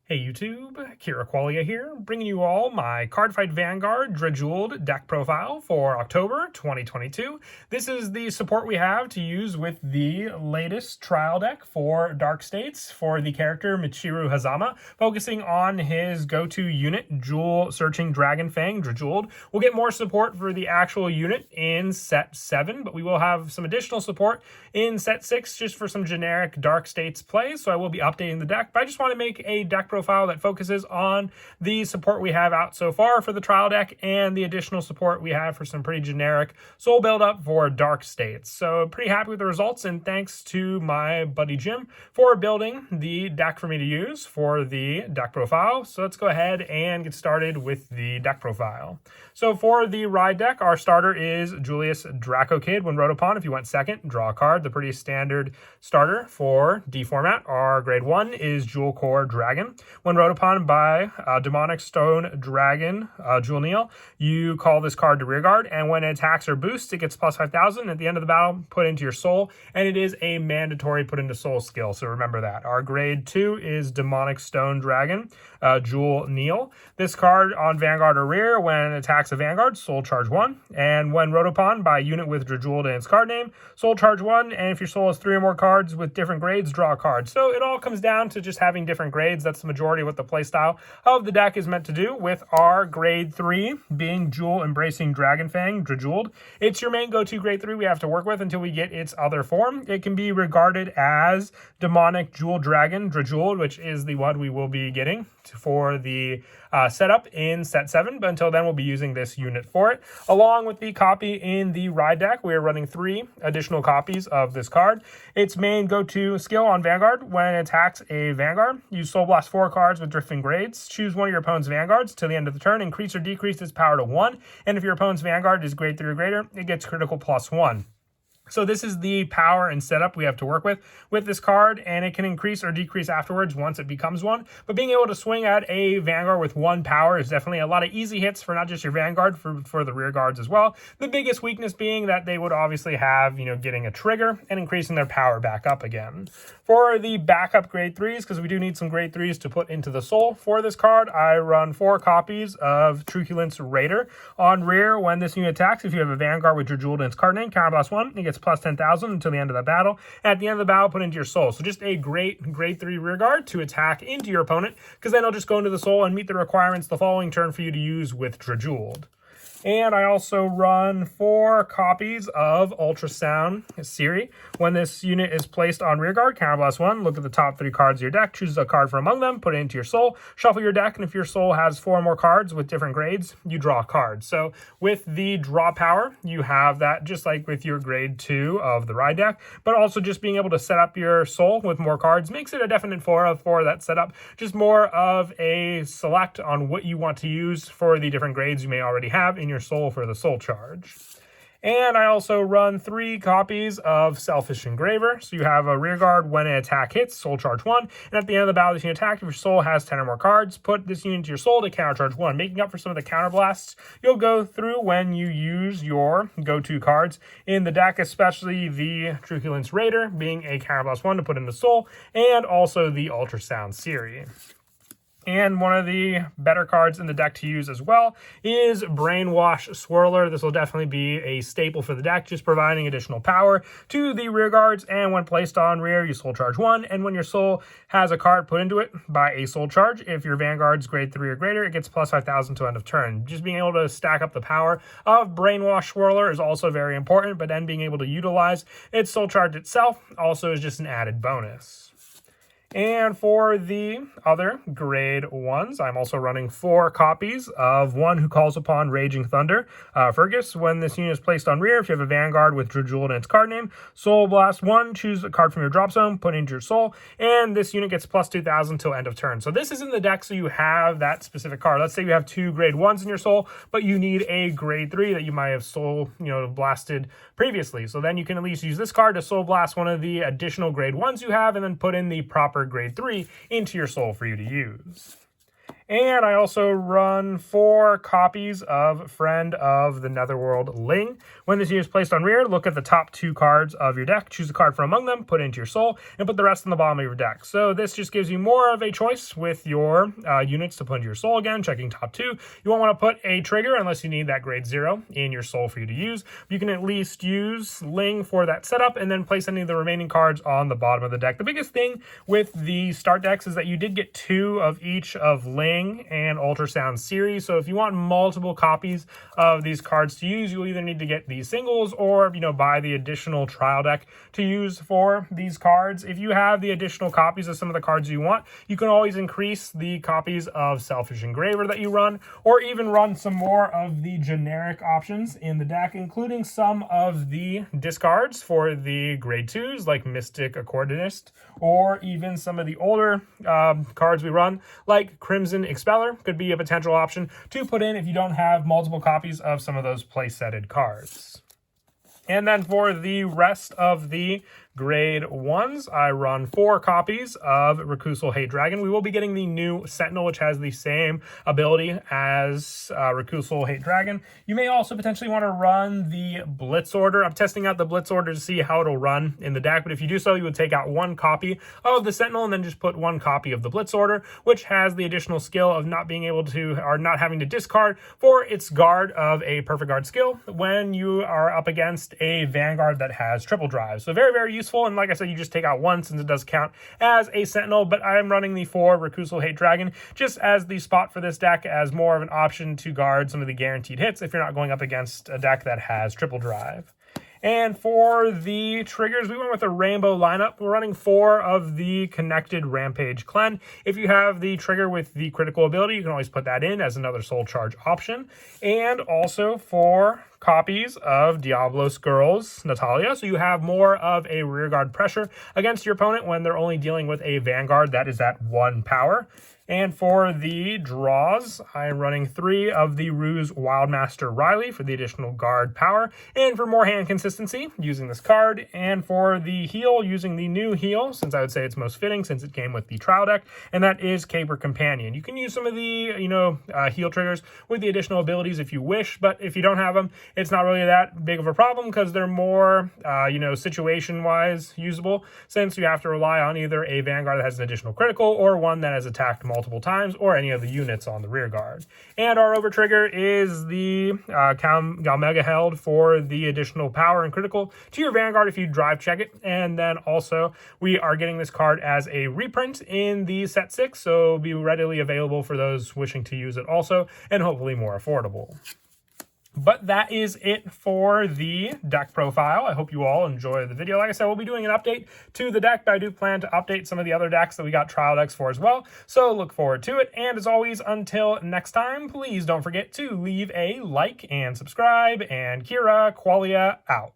Hey YouTube, Kira Qualia here, bringing you all my Cardfight Vanguard Drajeweled deck profile for October 2022. This is the support we have to use with the latest trial deck for Dark States for the character Michiru Hazama, focusing on his go-to unit, Jewel Searching Dragon Fang Drajeweled. We'll get more support for the actual unit in set 7, but we will have some additional support in set 6 just for some generic Dark States plays, so I will be updating the deck, but I just want to make a deck profile that focuses on the support we have out so far for the trial deck and the additional support we have for some pretty generic soul build-up for Dark States. So pretty happy with the results, and thanks to my buddy Jim for building the deck for me to use for the deck profile. So let's go ahead and get started with the deck profile. So for the ride deck, our starter is Julius Draco Kid. When wrote upon, if you went second, draw a card. The pretty standard starter for D format. Our grade 1 is Jewel Core Dragon. When wrote upon by Demonic Stone Dragon, Jewel Neil, you call this card to rearguard, and when it attacks or boosts, it gets plus 5,000. At the end of the battle, put into your soul, and it is a mandatory put into soul skill, so remember that. Our grade 2 is Demonic Stone Dragon, Jewel Neil. This card on Vanguard or rear, when it attacks a Vanguard, soul charge 1, and when wrote upon by a unit with Drajeweled in its card name, soul charge 1, and if your soul has 3 or more cards with different grades, draw a card. So it all comes down to just having different grades. That's the majority of what the playstyle of the deck is meant to do, with our grade 3 being Jewel Embracing Dragon Fang Drajeweled. It's your main go-to grade 3 we have to work with until we get its other form. It can be regarded as Demonic Jewel Dragon Drajeweled, which is the one we will be getting for the setup in set 7, but until then we'll be using this unit for it. Along with the copy in the ride deck, we are running 3 additional copies of this card. Its main go-to skill on Vanguard: when it attacks a Vanguard, use Soul Blast 4 cards with drifting grades. Choose one of your opponent's Vanguards till the end of the turn, increase or decrease its power to 1, and if your opponent's Vanguard is grade 3 or greater, it gets critical plus 1. So this is the power and setup we have to work with this card, and it can increase or decrease afterwards once it becomes one. But being able to swing at a Vanguard with 1 power is definitely a lot of easy hits for not just your Vanguard, for the rear guards as well. The biggest weakness being that they would obviously have, getting a trigger and increasing their power back up again. For the backup grade 3s, because we do need some grade 3s to put into the soul for this card, I run 4 copies of Truculence Raider. On rear, when this unit attacks, if you have a Vanguard with Drajeweled in its card name, counterblast 1, it gets plus 10,000 until the end of the battle. At the end of the battle, put into your soul. So just a great grade 3 rearguard to attack into your opponent, because then it'll just go into the soul and meet the requirements the following turn for you to use with Drajeweled. And I also run 4 copies of Ultrasound Siri. When this unit is placed on rearguard, counterblast 1, look at the top 3 cards of your deck, choose a card from among them, put it into your soul, shuffle your deck, and if your soul has 4 or more cards with different grades, you draw a card. So with the draw power, you have that just like with your grade 2 of the ride deck, but also just being able to set up your soul with more cards makes it a definite 4 of 4 that setup. Just more of a select on what you want to use for the different grades you may already have in your soul for the soul charge. And I also run 3 copies of Selfish Engraver. So you have a rearguard: when an attack hits, soul charge 1. And at the end of the battle, this unit attack, if your soul has 10 or more cards, put this unit into your soul to counter charge 1, making up for some of the counterblasts you'll go through when you use your go-to cards in the deck, especially the Truculence Raider being a counterblast 1 to put in the soul, and also the Ultrasound Siri. And one of the better cards in the deck to use as well is Brainwash Swirler. This will definitely be a staple for the deck, just providing additional power to the rear guards. And when placed on rear, you soul charge 1. And when your soul has a card put into it by a soul charge, if your Vanguard's grade 3 or greater, it gets plus 5,000 to end of turn. Just being able to stack up the power of Brainwash Swirler is also very important, but then being able to utilize its soul charge itself also is just an added bonus. And for the other grade 1s, I'm also running 4 copies of One Who Calls Upon Raging Thunder. Fergus, when this unit is placed on rear, if you have a Vanguard with Drajeweled in its card name, Soul Blast 1, choose a card from your drop zone, put it into your soul, and this unit gets plus 2,000 till end of turn. So this is in the deck, so you have that specific card. Let's say you have 2 grade 1s in your soul, but you need a grade 3 that you might have soul, blasted previously. So then you can at least use this card to soul blast one of the additional grade 1s you have, and then put in the proper grade 3 into your soul for you to use. And I also run 4 copies of Friend of the Netherworld Ling. When this unit is placed on rear, look at the top 2 cards of your deck, choose a card from among them, put it into your soul, and put the rest on the bottom of your deck. So this just gives you more of a choice with your units to put into your soul again, checking top 2. You won't want to put a trigger unless you need that grade 0 in your soul for you to use. You can at least use Ling for that setup and then place any of the remaining cards on the bottom of the deck. The biggest thing with the start decks is that you did get 2 of each of Ling and Ultrasound series. So if you want multiple copies of these cards to use, you'll either need to get these singles or, buy the additional trial deck to use for these cards. If you have the additional copies of some of the cards you want, you can always increase the copies of Selfish Engraver that you run, or even run some more of the generic options in the deck, including some of the discards for the grade 2s like Mystic Accordionist, or even some of the older cards we run like Crimson Expeller could be a potential option to put in if you don't have multiple copies of some of those play-setted cards. And then for the rest of the grade 1s, I run 4 copies of Recusal Hate Dragon. We will be getting the new Sentinel, which has the same ability as Recusal Hate Dragon. You may also potentially want to run the Blitz Order. I'm testing out the Blitz Order to see how it'll run in the deck, but if you do so, you would take out 1 copy of the Sentinel and then just put 1 copy of the Blitz Order, which has the additional skill of not being able to, or not having to discard for its guard of a Perfect Guard skill when you are up against a Vanguard that has triple drive. So very, very useful. And like I said, you just take out 1 since it does count as a Sentinel, but I am running the 4 Recusal Hate Dragon just as the spot for this deck, as more of an option to guard some of the guaranteed hits if you're not going up against a deck that has triple drive. And for the triggers, we went with a rainbow lineup. We're running 4 of the Connected Rampage Clen. If you have the trigger with the critical ability, you can always put that in as another soul charge option. And also 4 copies of Diablos Girls Natalia, so you have more of a rearguard pressure against your opponent when they're only dealing with a Vanguard that is at 1 power. And for the draws, I am running 3 of the Ruse Wildmaster Riley for the additional guard power, and for more hand consistency, using this card. And for the heal, using the new heal, since I would say it's most fitting since it came with the trial deck, and that is Caper Companion. You can use some of the, heal triggers with the additional abilities if you wish, but if you don't have them, it's not really that big of a problem because they're more, situation-wise usable, since you have to rely on either a Vanguard that has an additional critical or one that has attacked multiple times, or any of the units on the rear guard. And our over trigger is the Galmega Held for the additional power and critical to your Vanguard if you drive check it. And then also we are getting this card as a reprint in the set 6, so be readily available for those wishing to use it also, and hopefully more affordable. But that is it for the deck profile. I hope you all enjoy the video. Like I said, we'll be doing an update to the deck, but I do plan to update some of the other decks that we got trial decks for as well. So look forward to it. And as always, until next time, please don't forget to leave a like and subscribe. And Kira Qualia out.